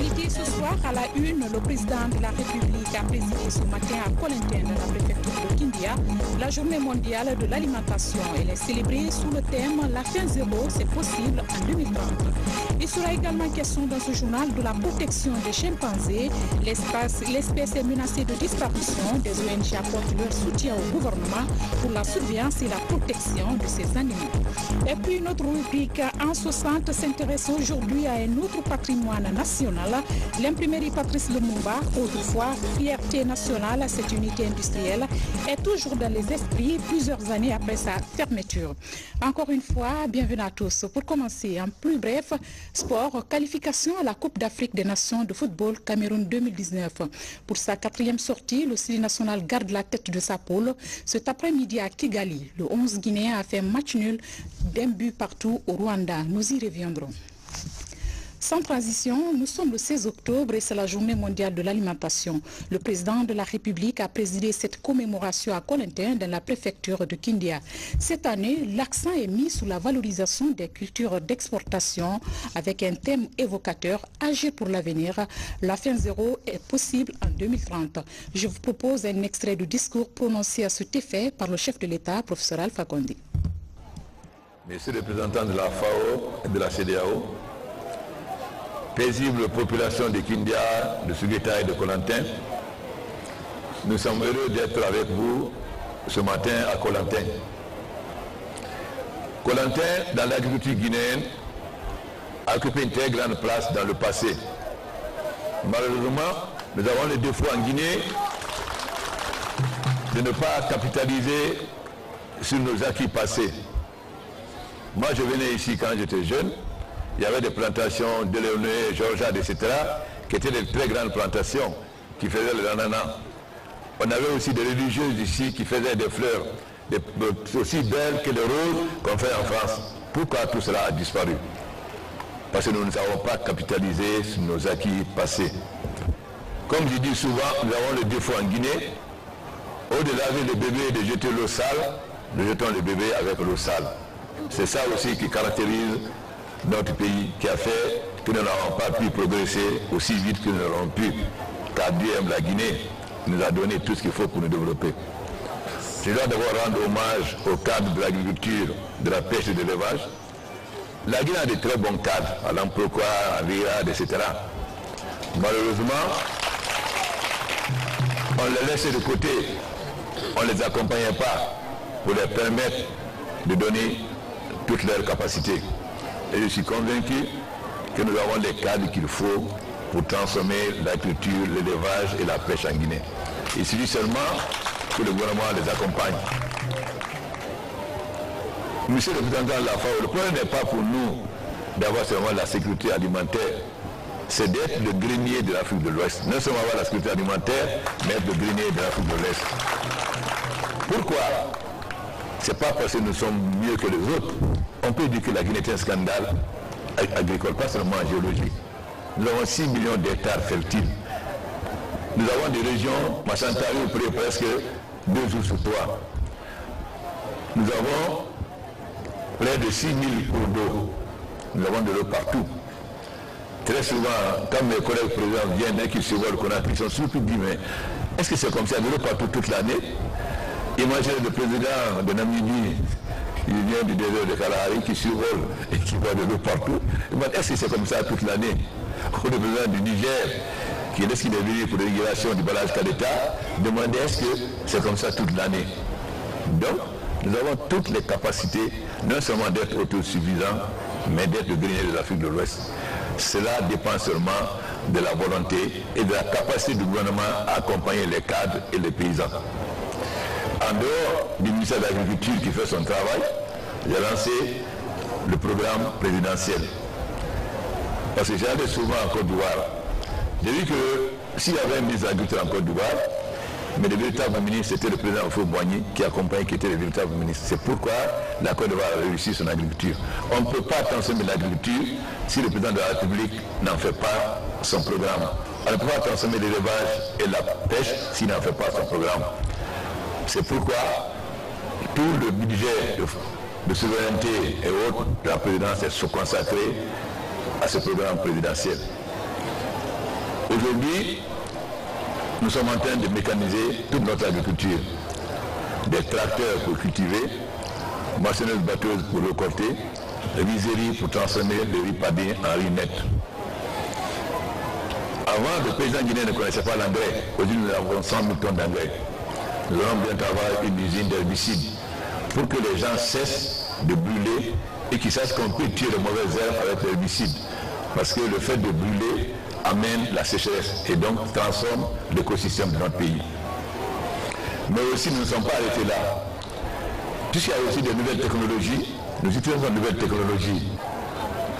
L'actualité ce soir à la une, le président de la République a présidé ce matin à Colintin de la préfecture de Kindia la journée mondiale de l'alimentation. Elle est célébrée sous le thème « La faim zéro, c'est possible en 2030 ». Il sera également question dans ce journal de la protection des chimpanzés. L'espèce est menacée de disparition. Des ONG apportent leur soutien au gouvernement pour la surveillance et la protection de ces animaux. Et puis notre rubrique en 60 s'intéresse aujourd'hui à un autre patrimoine national, l'imprimerie Patrice Lumumba, autrefois fierté nationale. Cette unité industrielle est toujours dans les esprits plusieurs années après sa fermeture. Encore une fois, bienvenue à tous. Pour commencer, en plus bref, sport, qualification à la Coupe d'Afrique des Nations de football Cameroun 2019. Pour sa 4e sortie, le Sili national garde la tête de sa poule. Cet après-midi à Kigali, le 11 Guinéen a fait match nul d'un but partout au Rwanda. Nous y reviendrons. Sans transition, nous sommes le 16 octobre et c'est la journée mondiale de l'alimentation. Le président de la République a présidé cette commémoration à Colintin dans la préfecture de Kindia. Cette année, l'accent est mis sur la valorisation des cultures d'exportation avec un thème évocateur « Agir pour l'avenir ». La fin zéro est possible en 2030. Je vous propose un extrait du discours prononcé à cet effet par le chef de l'État, professeur Alpha Condé. Messieurs les représentants de la FAO et de la CEDEAO, paisible population de Kindia, de Sugeta et de Colintin, nous sommes heureux d'être avec vous ce matin à Colintin. Colintin, dans l'agriculture guinéenne, a occupé une très grande place dans le passé. Malheureusement, nous avons le défaut en Guinée de ne pas capitaliser sur nos acquis passés. Moi, je venais ici quand j'étais jeune. Il y avait des plantations de Léoné, Georgiade, etc., qui étaient des très grandes plantations qui faisaient le ananas. On avait aussi des religieuses ici qui faisaient des fleurs aussi belles que les roses qu'on fait en France. Pourquoi tout cela a disparu? Parce que nous n'avons pas capitalisé sur nos acquis passés. Comme je dis souvent, nous avons le défaut en Guinée. Au lieu de laver le bébé et de jeter l'eau sale, nous jetons le bébé avec l'eau sale. C'est ça aussi qui caractérise notre pays, qui a fait que nous n'avons pas pu progresser aussi vite que nous l'aurons pu. Car Dieu aime la Guinée, il nous a donné tout ce qu'il faut pour nous développer. Je dois d'abord rendre hommage au cadre de l'agriculture, de la pêche et de l'élevage. La Guinée a de très bons cadres, à l'Amproquois, à l'IRAD, etc. Malheureusement, on les laissait de côté, on ne les accompagnait pas pour leur permettre de donner toutes leurs capacités. Et je suis convaincu que nous avons les cadres qu'il faut pour transformer l'agriculture, l'élevage et la pêche en Guinée. Il suffit seulement que le gouvernement les accompagne. Monsieur le président de la FAO, le problème n'est pas pour nous d'avoir seulement la sécurité alimentaire, c'est d'être le grenier de l'Afrique de l'Ouest. Non seulement avoir la sécurité alimentaire, mais être le grenier de l'Afrique de l'Ouest. Pourquoi? C'est pas parce que nous sommes mieux que les autres. On peut dire que la Guinée est un scandale agricole, pas seulement géologique. Nous avons 6 millions d'hectares fertiles. Nous avons des régions, Massantari, presque 2 jours sur 3. Nous avons près de 6 000 cours d'eau. Nous avons de l'eau partout. Très souvent, quand mes collègues présidents viennent et qu'ils se voient le Conakry, ils sont surpris de dire, mais est-ce que c'est comme ça, de l'eau partout toute l'année? Imaginez le président de Namibie, il vient du désert de Kalahari qui survole et qui voit de l'eau partout. Est-ce que c'est comme ça toute l'année? Ou le président du Niger, qui lorsqu'il est venu pour l'irrigation du barrage Kadeta, demandait est-ce que c'est comme ça toute l'année? Donc, nous avons toutes les capacités, non seulement d'être autosuffisants, mais d'être le grenier de l'Afrique de l'Ouest. Cela dépend seulement de la volonté et de la capacité du gouvernement à accompagner les cadres et les paysans. En dehors du ministère de l'Agriculture qui fait son travail, j'ai lancé le programme présidentiel. Parce que j'allais souvent en Côte d'Ivoire. J'ai vu que s'il y avait un ministre de l'Agriculture en Côte d'Ivoire, mais le véritable ministre, c'était le président Houphouët-Boigny qui accompagnait, qui était le véritable ministre. C'est pourquoi la Côte d'Ivoire a réussi son agriculture. On ne peut pas transformer l'agriculture si le président de la République n'en fait pas son programme. On ne peut pas transformer l'élevage et la pêche s'il n'en fait pas son programme. C'est pourquoi tout le budget de souveraineté et autres de la présidence est consacré à ce programme présidentiel. Aujourd'hui, nous sommes en train de mécaniser toute notre agriculture. Des tracteurs pour cultiver, moissonneuses batteuses pour récolter, rizeries pour transformer le riz padé en riz net. Avant, le paysan guinéen ne connaissait pas l'engrais. Aujourd'hui, nous avons 100 000 tonnes d'engrais. Nous allons bientôt avoir une usine d'herbicides pour que les gens cessent de brûler et qu'ils sachent qu'on peut tuer les mauvaises herbes avec l'herbicide. Parce que le fait de brûler amène la sécheresse et donc transforme l'écosystème de notre pays. Mais aussi, nous ne sommes pas arrêtés là. Puisqu'il y a aussi de nouvelles technologies, nous utilisons de nouvelles technologies.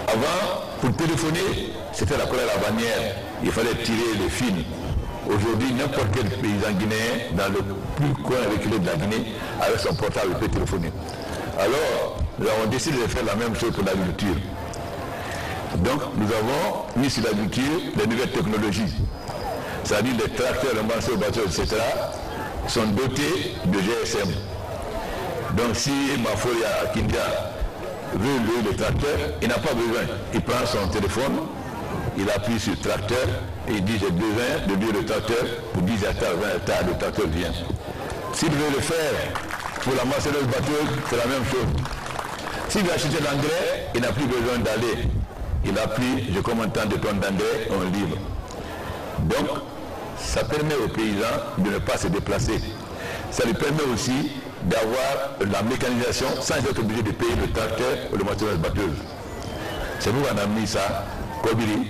Avant, pour téléphoner, c'était la colle à la bannière. Il fallait tirer les fils. Aujourd'hui, n'importe quel paysan guinéen, dans le plus coin reculé de la Guinée, avec son portable, peut téléphoner. Alors, nous avons décidé de faire la même chose pour l'agriculture. Donc, nous avons mis sur l'agriculture les nouvelles technologies. C'est-à-dire les tracteurs, les morceaux, bateaux, etc., sont dotés de GSM. Donc, si Mafoya Kindia veut louer le tracteur, il n'a pas besoin. Il prend son téléphone, il appuie sur le tracteur et il dit j'ai besoin de louer le tracteur pour 10 hectares, 20 hectares, le tracteur vient. S'il veut le faire pour la moissonneuse batteuse, c'est la même chose. S'il veut acheter l'engrais, il n'a plus besoin d'aller. Il appuie, je commande tant de tonnes d'engrais, on livre. Donc, ça permet aux paysans de ne pas se déplacer. Ça lui permet aussi d'avoir la mécanisation sans être obligé de payer le tracteur ou le moissonneuse batteuse. C'est vous qu'on a mis ça, Kobiri.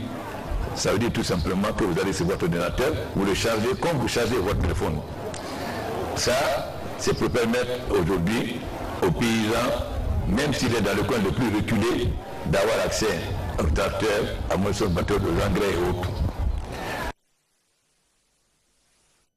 Ça veut dire tout simplement que vous allez sur votre ordinateur, vous le chargez comme vous chargez votre téléphone. Ça, c'est pour permettre aujourd'hui aux paysans, même s'il est dans le coin le plus reculé, d'avoir accès au tracteur, à moissonneuse batteuse, aux engrais et autres.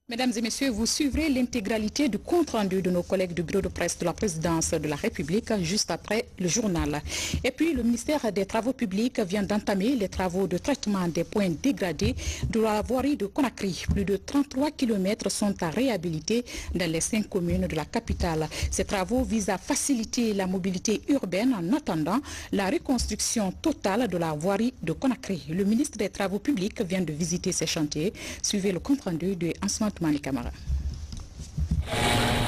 Mesdames et messieurs, vous suivrez l'intégralité du compte-rendu de nos collègues du bureau de presse de la présidence de la République juste après le journal. Et puis, le ministère des Travaux publics vient d'entamer les travaux de traitement des points dégradés de la voirie de Conakry. Plus de 33 km sont à réhabiliter dans les 5 communes de la capitale. Ces travaux visent à faciliter la mobilité urbaine en attendant la reconstruction totale de la voirie de Conakry. Le ministre des Travaux publics vient de visiter ces chantiers. Suivez le compte-rendu de Ansman Mani Camara.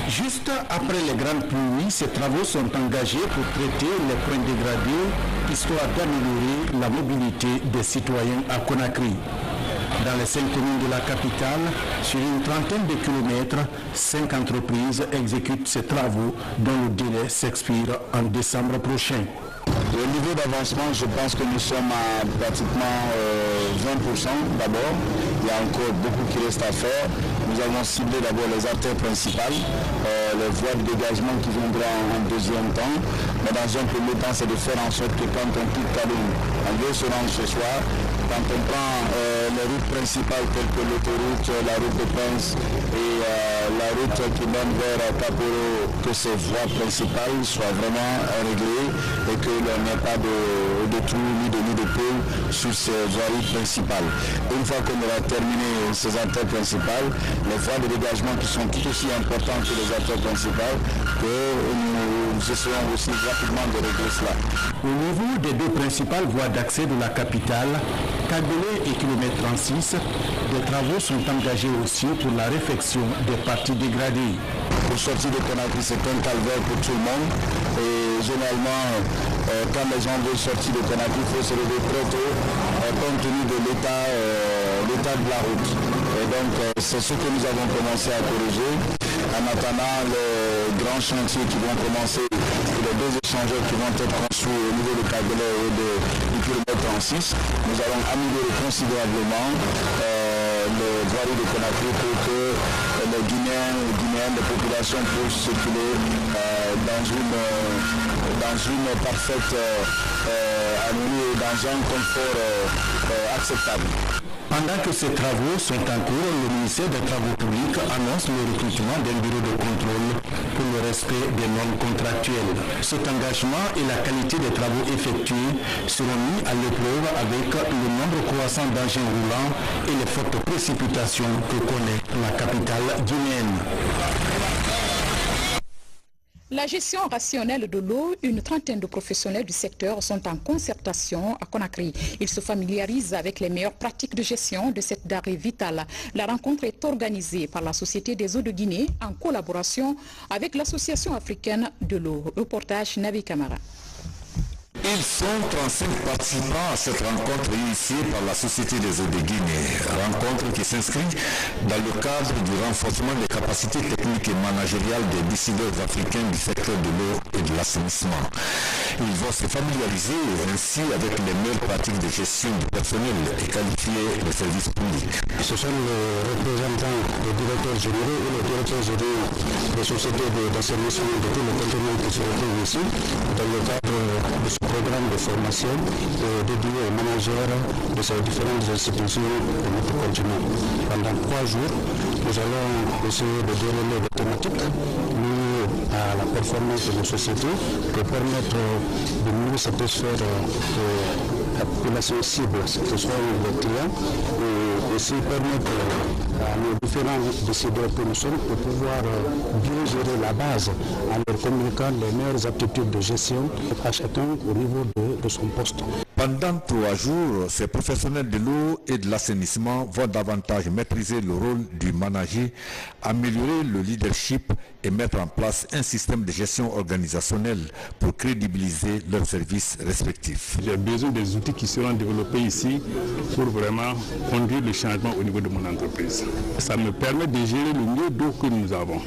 Juste après les grandes pluies, ces travaux sont engagés pour traiter les points dégradés, histoire d'améliorer la mobilité des citoyens à Conakry. Dans les 5 communes de la capitale, sur une trentaine de kilomètres, 5 entreprises exécutent ces travaux dont le délai s'expire en décembre prochain. Au niveau d'avancement, je pense que nous sommes à pratiquement 20% d'abord. Il y a encore beaucoup qui reste à faire. Nous avons ciblé d'abord les artères principales, les voies de dégagement qui viendront en deuxième temps. Mais dans un premier temps, c'est de faire en sorte que quand on quitte Kaloum, on veut se rendre ce soir. Quand on prend les routes principales telles que l'autoroute, la route de Prince et la route qui mène vers Caporo, que ces voies principales soient vraiment réglées et que l'on n'ait pas de trous ni de pôles sur ces voiries principales. Une fois qu'on aura terminé ces artères principales, les voies de dégagement qui sont tout aussi importantes que les artères principales, que nous essayons aussi rapidement de régler cela. Au niveau des 2 principales voies d'accès de la capitale, Kagbélé et kilomètre 36, des travaux sont engagés aussi pour la réfection des parties dégradées. Pour sortir de Conakry, c'est un calvaire pour tout le monde. Et généralement, quand les gens veulent sortir de Conakry, il faut se lever très tôt, compte tenu de l'état de la route. Et donc, c'est ce que nous avons commencé à corriger. En attendant les grands chantiers qui vont commencer, les 2 échangeurs qui vont être construits au niveau de Kagbélé et du kilomètre 36, nous allons améliorer considérablement les voiries de Conakry pour que les Guinéens et Guinéennes, les populations puissent circuler dans une parfaite harmonie et dans un confort acceptable. Pendant que ces travaux sont en cours, le ministère des Travaux publics annonce le recrutement d'un bureau de contrôle pour le respect des normes contractuelles. Cet engagement et la qualité des travaux effectués seront mis à l'épreuve avec le nombre croissant d'engins roulants et les fortes précipitations que connaît la capitale guinéenne. La gestion rationnelle de l'eau, une trentaine de professionnels du secteur sont en concertation à Conakry. Ils se familiarisent avec les meilleures pratiques de gestion de cette denrée vitale. La rencontre est organisée par la Société des eaux de Guinée en collaboration avec l'Association africaine de l'eau. Reportage Navi Camara. Ils sont 35 participants à cette rencontre initiée par la Société des eaux de Guinée. Rencontre qui s'inscrit dans le cadre du renforcement des capacités techniques et managériales des décideurs africains du secteur de l'eau et de l'assainissement. Ils vont se familiariser ainsi avec les meilleures pratiques de gestion du personnel et qualifier les services publics. Ce sont les représentants des directeurs généraux et les directeurs généraux des sociétés d'assainissement de tous les continents qui se retrouvent ici dans le cadre de ce programme de formation dédié aux managers de ces différentes institutions de notre continent. Pendant 3 jours, nous allons essayer de dérouler des thématiques liées à la performance de nos sociétés pour permettre de mieux satisfaire la population cible, que ce soit les clients, et aussi permettre à nos différents décideurs que nous sommes de pouvoir bien gérer la base en leur communiquant les meilleures aptitudes de gestion à chacun au niveau de son poste. Pendant 3 jours, ces professionnels de l'eau et de l'assainissement vont davantage maîtriser le rôle du manager, améliorer le leadership et mettre en place un système de gestion organisationnelle pour crédibiliser leurs services respectifs. J'ai besoin des outils qui seront développés ici pour vraiment conduire le changement au niveau de mon entreprise. Ça me permet de gérer le mieux d'eau que nous avons,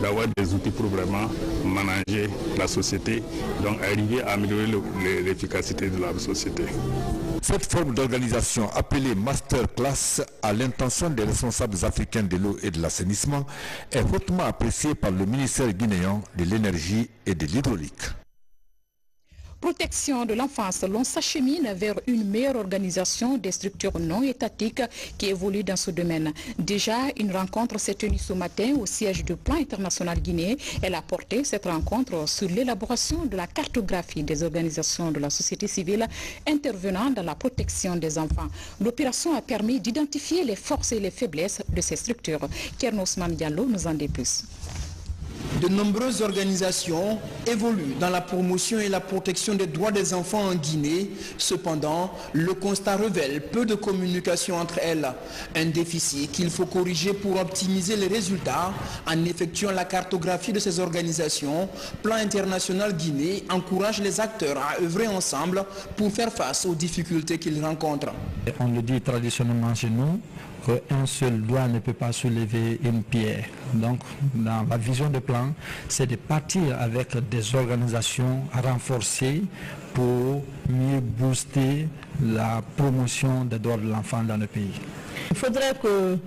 d'avoir des outils pour vraiment manager la société, donc arriver à améliorer l'efficacité de la société. Cette forme d'organisation appelée masterclass à l'intention des responsables africains de l'eau et de l'assainissement est hautement appréciée par le ministère guinéen de l'énergie et de l'hydraulique. Protection de l'enfance, l'on s'achemine vers une meilleure organisation des structures non étatiques qui évoluent dans ce domaine. Déjà, une rencontre s'est tenue ce matin au siège du Plan international guinéen. Elle a porté cette rencontre sur l'élaboration de la cartographie des organisations de la société civile intervenant dans la protection des enfants. L'opération a permis d'identifier les forces et les faiblesses de ces structures. Kernos Diallo nous en dit plus. De nombreuses organisations évoluent dans la promotion et la protection des droits des enfants en Guinée. Cependant, le constat révèle peu de communication entre elles. Un déficit qu'il faut corriger pour optimiser les résultats en effectuant la cartographie de ces organisations. Plan international Guinée encourage les acteurs à œuvrer ensemble pour faire face aux difficultés qu'ils rencontrent. On le dit traditionnellement chez nous, qu'un seul doigt ne peut pas soulever une pierre. Donc, dans la vision de plan, c'est de partir avec des organisations renforcées pour mieux booster la promotion des droits de l'enfant dans le pays. Il faudrait que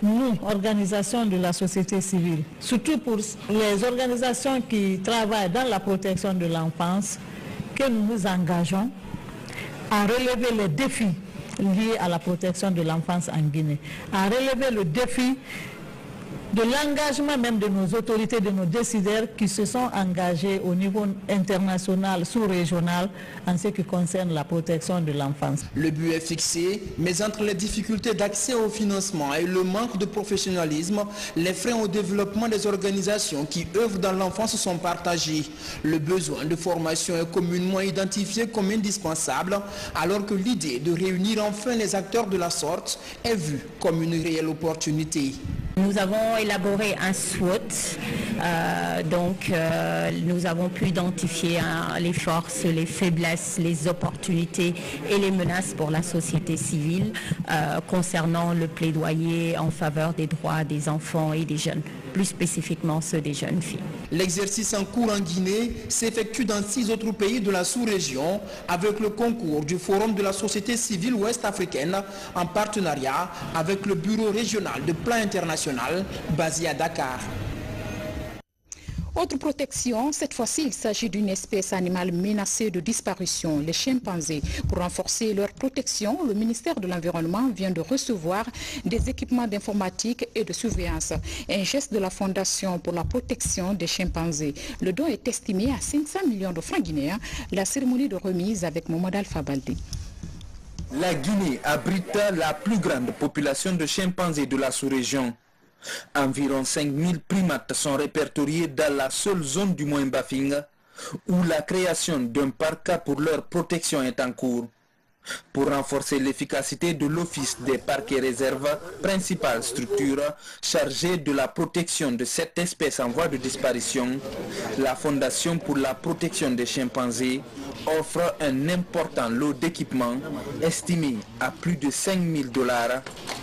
nous, organisations de la société civile, surtout pour les organisations qui travaillent dans la protection de l'enfance, que nous nous engageons à relever les défis liés à la protection de l'enfance en Guinée, à relever le défi de l'engagement même de nos autorités, de nos décideurs qui se sont engagés au niveau international, sous-régional, en ce qui concerne la protection de l'enfance. Le but est fixé, mais entre les difficultés d'accès au financement et le manque de professionnalisme, les freins au développement des organisations qui œuvrent dans l'enfance sont partagés. Le besoin de formation est communément identifié comme indispensable, alors que l'idée de réunir enfin les acteurs de la sorte est vue comme une réelle opportunité. Nous avons élaboré un SWOT, nous avons pu identifier les forces, les faiblesses, les opportunités et les menaces pour la société civile concernant le plaidoyer en faveur des droits des enfants et des jeunes, plus spécifiquement ceux des jeunes filles. L'exercice en cours en Guinée s'effectue dans 6 autres pays de la sous-région avec le concours du Forum de la société civile ouest-africaine en partenariat avec le Bureau régional de plan international basé à Dakar. Autre protection, cette fois-ci, il s'agit d'une espèce animale menacée de disparition, les chimpanzés. Pour renforcer leur protection, le ministère de l'Environnement vient de recevoir des équipements d'informatique et de surveillance. Un geste de la Fondation pour la protection des chimpanzés. Le don est estimé à 500 millions de francs guinéens. La cérémonie de remise avec Mohamed Alpha Baldi. La Guinée abrite la plus grande population de chimpanzés de la sous-région. Environ 5000 primates sont répertoriés dans la seule zone du Moyen-Bafing où la création d'un parc pour leur protection est en cours. Pour renforcer l'efficacité de l'Office des parcs et réserves, principale structure chargée de la protection de cette espèce en voie de disparition, la Fondation pour la protection des chimpanzés offre un important lot d'équipements estimé à plus de 5 000 $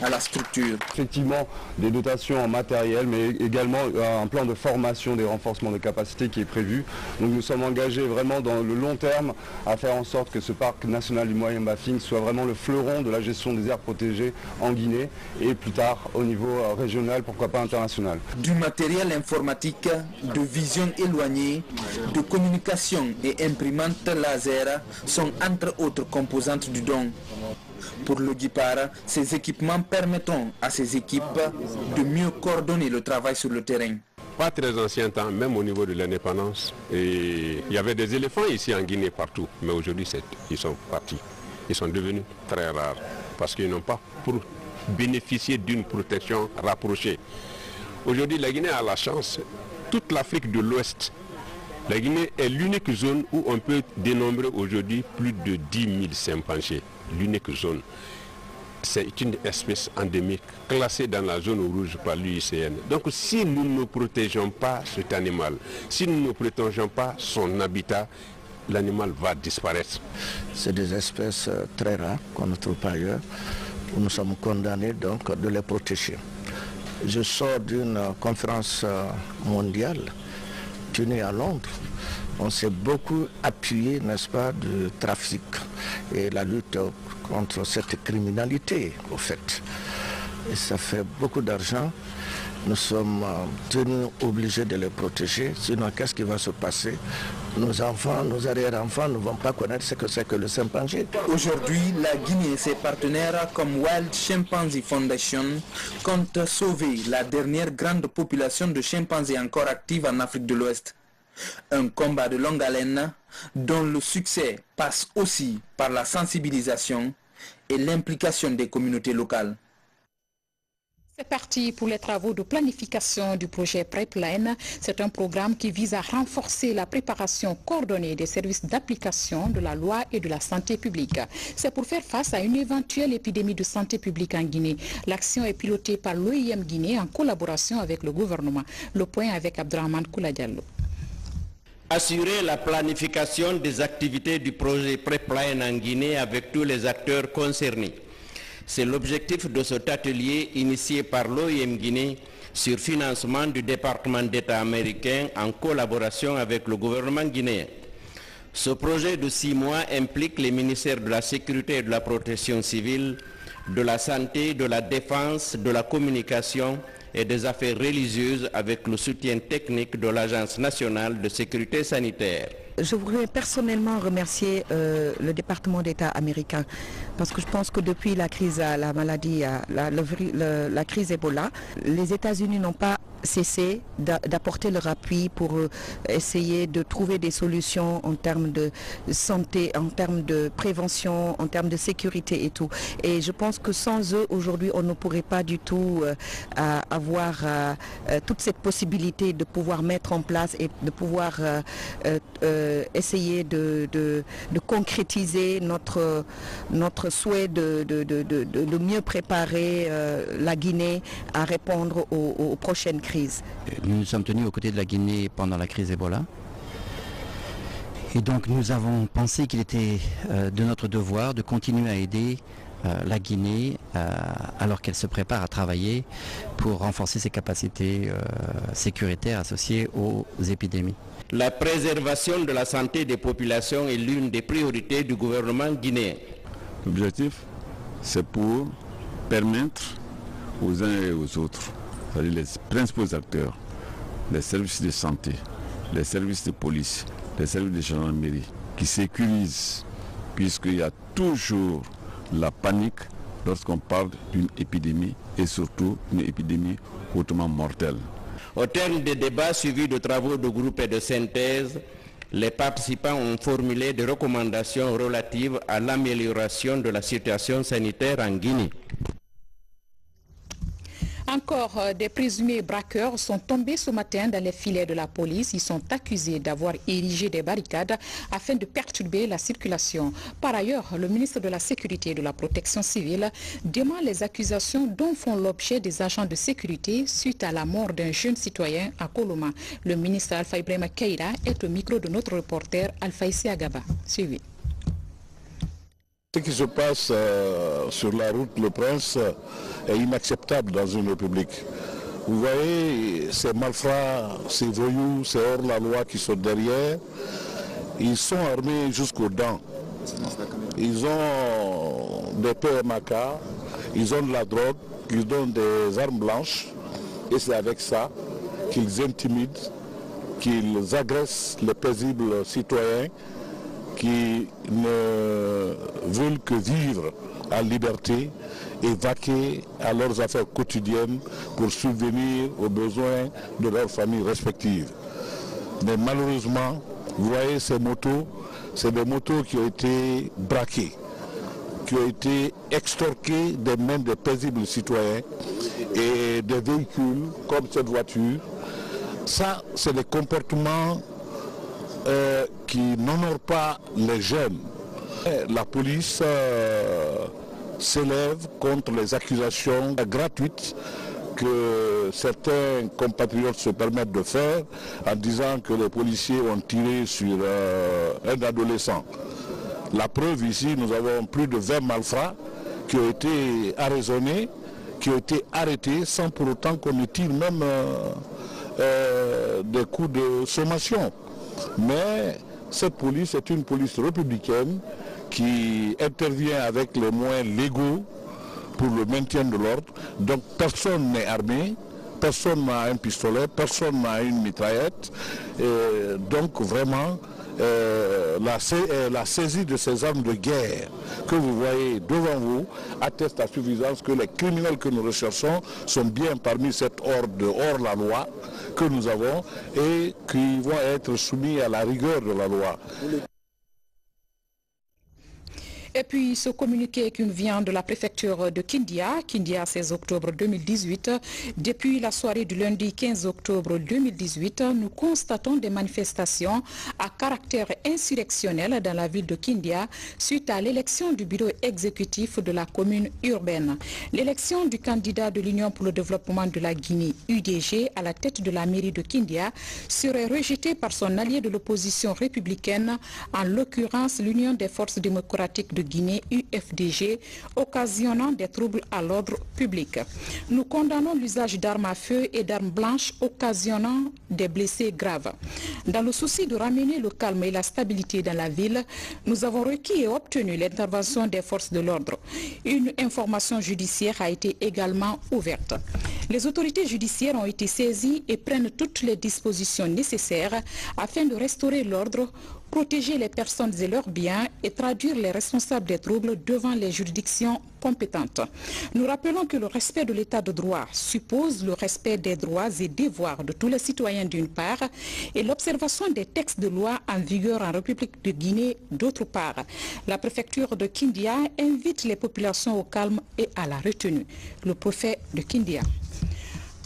à la structure. Effectivement, des dotations en matériel, mais également un plan de formation, des renforcements de capacité qui est prévu. Donc nous sommes engagés vraiment dans le long terme à faire en sorte que ce parc national du Moyen-Bafing soit vraiment le fleuron de la gestion des aires protégées en Guinée et plus tard au niveau régional, pourquoi pas international. Du matériel informatique, de vision éloignée, de communication et imprimantes laser sont entre autres composantes du don. Pour le Guipar, ces équipements permettront à ces équipes de mieux coordonner le travail sur le terrain. Pas très ancien temps, même au niveau de l'indépendance, il y avait des éléphants ici en Guinée partout, mais aujourd'hui ils sont partis. Ils sont devenus très rares parce qu'ils n'ont pas pour bénéficier d'une protection rapprochée. Aujourd'hui, la Guinée a la chance, toute l'Afrique de l'Ouest, la Guinée est l'unique zone où on peut dénombrer aujourd'hui plus de 10 000 chimpanzés. L'unique zone. C'est une espèce endémique classée dans la zone rouge par l'UICN. Donc si nous ne protégeons pas cet animal, si nous ne protégeons pas son habitat, l'animal va disparaître. C'est des espèces très rares qu'on ne trouve pas ailleurs. Nous sommes condamnés donc de les protéger. Je sors d'une conférence mondiale tenue à Londres. On s'est beaucoup appuyé, n'est-ce pas, du trafic et la lutte contre cette criminalité, au fait. Et ça fait beaucoup d'argent. Nous sommes tenus obligés de les protéger, sinon qu'est-ce qui va se passer? Nos enfants, nos arrière-enfants ne vont pas connaître ce que c'est que le chimpanzé. Aujourd'hui, la Guinée et ses partenaires comme Wild Chimpanzee Foundation comptent sauver la dernière grande population de chimpanzés encore active en Afrique de l'Ouest. Un combat de longue haleine dont le succès passe aussi par la sensibilisation et l'implication des communautés locales. C'est parti pour les travaux de planification du projet PrepLine. C'est un programme qui vise à renforcer la préparation coordonnée des services d'application de la loi et de la santé publique. C'est pour faire face à une éventuelle épidémie de santé publique en Guinée. L'action est pilotée par l'OIM Guinée en collaboration avec le gouvernement. Le point avec Abdrahman Kouladiallo. Assurer la planification des activités du projet PrepLine en Guinée avec tous les acteurs concernés. C'est l'objectif de cet atelier initié par l'OIM Guinée sur financement du département d'État américain en collaboration avec le gouvernement guinéen. Ce projet de 6 mois implique les ministères de la Sécurité et de la Protection civile, de la Santé, de la Défense, de la Communication et des Affaires religieuses avec le soutien technique de l'Agence nationale de sécurité sanitaire. Je voudrais personnellement remercier le département d'État américain parce que je pense que depuis la crise à la maladie, la crise Ebola, les États-Unis n'ont pas cessé d'apporter leur appui pour essayer de trouver des solutions en termes de santé, en termes de prévention, en termes de sécurité et tout. Et je pense que sans eux, aujourd'hui, on ne pourrait pas du tout avoir toute cette possibilité de pouvoir mettre en place et de pouvoir essayer de concrétiser notre souhait de mieux préparer la Guinée à répondre aux prochaines crises. Nous nous sommes tenus aux côtés de la Guinée pendant la crise Ebola. Et donc nous avons pensé qu'il était de notre devoir de continuer à aider la Guinée alors qu'elle se prépare à travailler pour renforcer ses capacités sécuritaires associées aux épidémies. La préservation de la santé des populations est l'une des priorités du gouvernement guinéen. L'objectif, c'est pour permettre aux uns et aux autres, c'est-à-dire les principaux acteurs, les services de santé, les services de police, les services de gendarmerie, qui sécurisent, puisqu'il y a toujours la panique lorsqu'on parle d'une épidémie et surtout une épidémie hautement mortelle. Au terme des débats suivis de travaux de groupe et de synthèse, les participants ont formulé des recommandations relatives à l'amélioration de la situation sanitaire en Guinée. Encore des présumés braqueurs sont tombés ce matin dans les filets de la police. Ils sont accusés d'avoir érigé des barricades afin de perturber la circulation. Par ailleurs, le ministre de la Sécurité et de la Protection civile dément les accusations dont font l'objet des agents de sécurité suite à la mort d'un jeune citoyen à Koloma. Le ministre Alpha Ibrahima Keïta est au micro de notre reporter Alpha Issi Agaba. Suivez. Ce qui se passe sur la route Le Prince est inacceptable dans une république. Vous voyez, ces malfrats, ces voyous, ces hors-la-loi qui sont derrière, ils sont armés jusqu'aux dents. Ils ont des PMAK, ils ont de la drogue, ils ont des armes blanches, et c'est avec ça qu'ils intimident, qu'ils agressent les paisibles citoyens qui ne veulent que vivre en liberté et vaquer à leurs affaires quotidiennes pour subvenir aux besoins de leurs familles respectives. Mais malheureusement, vous voyez ces motos, c'est des motos qui ont été braquées, qui ont été extorquées des mains des paisibles citoyens et des véhicules comme cette voiture. Ça, c'est des comportements qui n'honorent pas les jeunes. La police s'élève contre les accusations gratuites que certains compatriotes se permettent de faire en disant que les policiers ont tiré sur un adolescent. La preuve ici, nous avons plus de 20 malfrats qui ont été arraisonnés, qui ont été arrêtés sans pour autant qu'on ne tire même des coups de sommation. Mais cette police est une police républicaine qui intervient avec les moyens légaux pour le maintien de l'ordre. Donc personne n'est armé, personne n'a un pistolet, personne n'a une mitraillette. Et donc vraiment, la saisie de ces armes de guerre que vous voyez devant vous atteste à suffisance que les criminels que nous recherchons sont bien parmi cette horde de hors-la-loi que nous avons et qui vont être soumis à la rigueur de la loi. Et puis ce communiqué qui nous vient de la préfecture de Kindia, 16 octobre 2018. Depuis la soirée du lundi 15 octobre 2018, nous constatons des manifestations à caractère insurrectionnel dans la ville de Kindia suite à l'élection du bureau exécutif de la commune urbaine. L'élection du candidat de l'Union pour le développement de la Guinée, UDG, à la tête de la mairie de Kindia serait rejetée par son allié de l'opposition républicaine, en l'occurrence l'Union des forces démocratiques de Guinée, UFDG, occasionnant des troubles à l'ordre public. Nous condamnons l'usage d'armes à feu et d'armes blanches occasionnant des blessés graves. Dans le souci de ramener le calme et la stabilité dans la ville, nous avons requis et obtenu l'intervention des forces de l'ordre. Une information judiciaire a été également ouverte. Les autorités judiciaires ont été saisies et prennent toutes les dispositions nécessaires afin de restaurer l'ordre, protéger les personnes et leurs biens et traduire les responsables des troubles devant les juridictions compétentes. Nous rappelons que le respect de l'état de droit suppose le respect des droits et devoirs de tous les citoyens d'une part et l'observation des textes de loi en vigueur en République de Guinée d'autre part. La préfecture de Kindia invite les populations au calme et à la retenue. Le préfet de Kindia.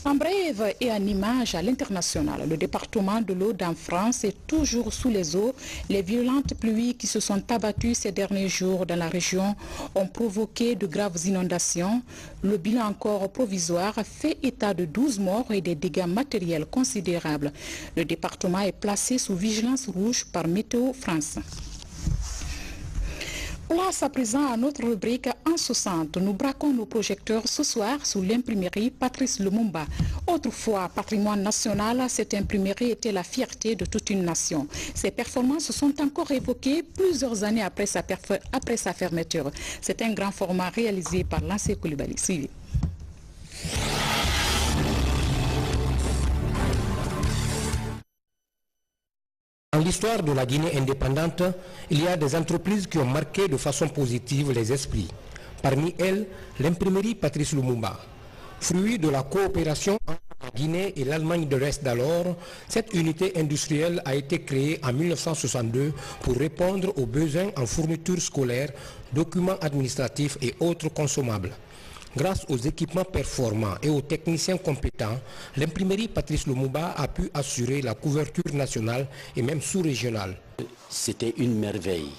En bref et en image à l'international, le département de l'Aude en France est toujours sous les eaux. Les violentes pluies qui se sont abattues ces derniers jours dans la région ont provoqué de graves inondations. Le bilan encore provisoire fait état de 12 morts et des dégâts matériels considérables. Le département est placé sous vigilance rouge par Météo France. Place à présent à notre rubrique En 60. Nous braquons nos projecteurs ce soir sous l'imprimerie Patrice Lumumba. Autrefois patrimoine national, cette imprimerie était la fierté de toute une nation. Ses performances sont encore évoquées plusieurs années après sa fermeture. C'est un grand format réalisé par Lansé Koulibaly. Suivez. Dans l'histoire de la Guinée indépendante, il y a des entreprises qui ont marqué de façon positive les esprits. Parmi elles, l'imprimerie Patrice Lumumba. Fruit de la coopération entre la Guinée et l'Allemagne de l'Est d'alors, cette unité industrielle a été créée en 1962 pour répondre aux besoins en fournitures scolaires, documents administratifs et autres consommables. Grâce aux équipements performants et aux techniciens compétents, l'imprimerie Patrice Lumumba a pu assurer la couverture nationale et même sous-régionale. C'était une merveille.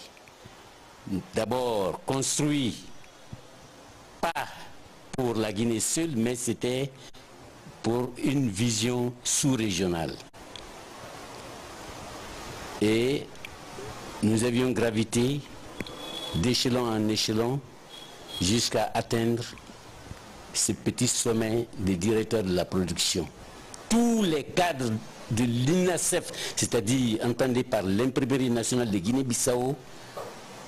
D'abord construit pas pour la Guinée seule, mais c'était pour une vision sous-régionale. Et nous avions gravité d'échelon en échelon jusqu'à atteindre ce petit sommet des directeurs de la production. Tous les cadres de l'INASEF, c'est-à-dire entendez par l'imprimerie nationale de Guinée-Bissau,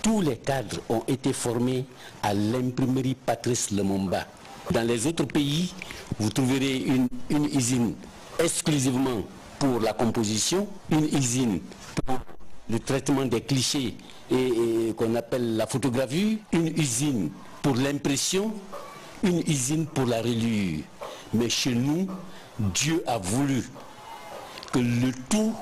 tous les cadres ont été formés à l'imprimerie Patrice Lumumba. Dans les autres pays, vous trouverez une usine exclusivement pour la composition, une usine pour le traitement des clichés et qu'on appelle la photographie, une usine pour l'impression, une usine pour la reliure. Mais chez nous, Dieu a voulu que le tout,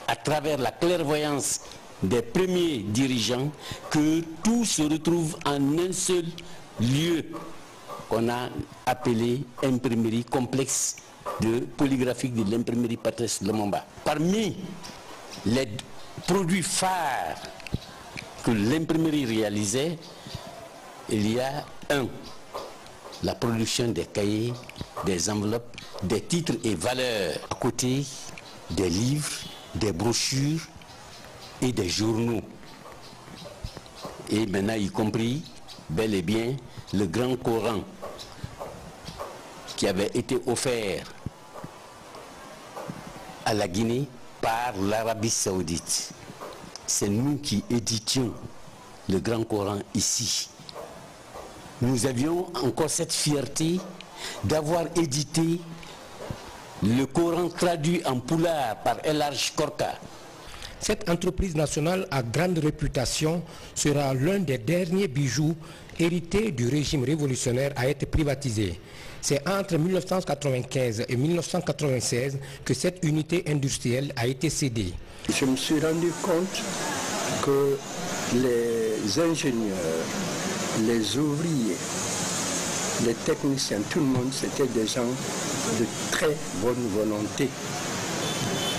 à travers la clairvoyance des premiers dirigeants, que tout se retrouve en un seul lieu qu'on a appelé imprimerie complexe de polygraphique de l'imprimerie Patrice Lumumba. Parmi les produits phares que l'imprimerie réalisait, il y a la production des cahiers, des enveloppes, des titres et valeurs, à côté des livres, des brochures et des journaux. Et maintenant, y compris, bel et bien, le grand Coran qui avait été offert à la Guinée par l'Arabie Saoudite. C'est nous qui éditions le grand Coran ici. Nous avions encore cette fierté d'avoir édité le Coran traduit en poulard par El Hadj Korka. Cette entreprise nationale à grande réputation sera l'un des derniers bijoux hérités du régime révolutionnaire à être privatisé. C'est entre 1995 et 1996 que cette unité industrielle a été cédée. Je me suis rendu compte que les ingénieurs, les ouvriers, les techniciens, tout le monde, c'était des gens de très bonne volonté.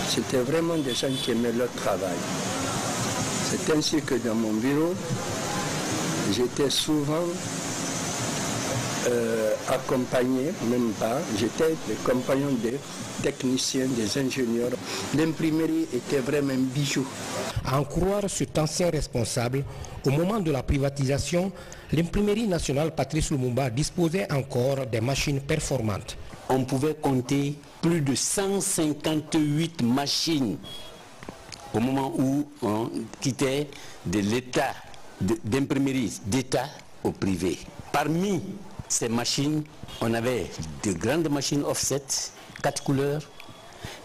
C'était vraiment des gens qui aimaient leur travail. C'est ainsi que dans mon bureau, j'étais souvent accompagné, même pas, j'étais le compagnon des techniciens, des ingénieurs. L'imprimerie était vraiment un bijou. À en croire cet ancien responsable, au moment de la privatisation, l'imprimerie nationale Patrice Lumumba disposait encore des machines performantes. On pouvait compter plus de 158 machines au moment où on quittait de l'état d'imprimerie d'État au privé. Parmi ces machines, on avait de grandes machines offset, 4 couleurs,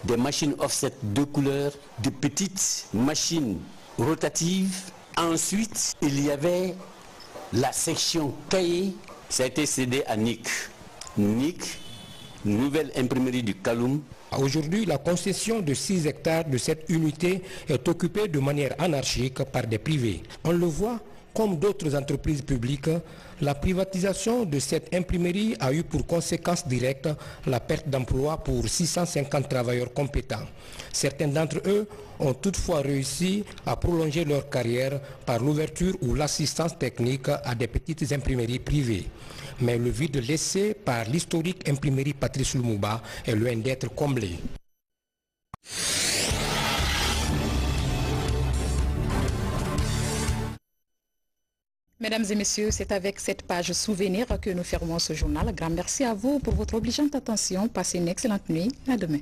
des machines offset 2 couleurs, de petites machines rotatives. Ensuite, il y avait la section cahier, ça a été cédé à NIC. NIC, nouvelle imprimerie du Kaloum. Aujourd'hui, la concession de 6 hectares de cette unité est occupée de manière anarchique par des privés. On le voit, comme d'autres entreprises publiques, la privatisation de cette imprimerie a eu pour conséquence directe la perte d'emploi pour 650 travailleurs compétents. Certains d'entre eux ont toutefois réussi à prolonger leur carrière par l'ouverture ou l'assistance technique à des petites imprimeries privées. Mais le vide laissé par l'historique imprimerie Patrice Lumumba est loin d'être comblé. Mesdames et messieurs, c'est avec cette page souvenir que nous fermons ce journal. Grand merci à vous pour votre obligeante attention. Passez une excellente nuit. À demain.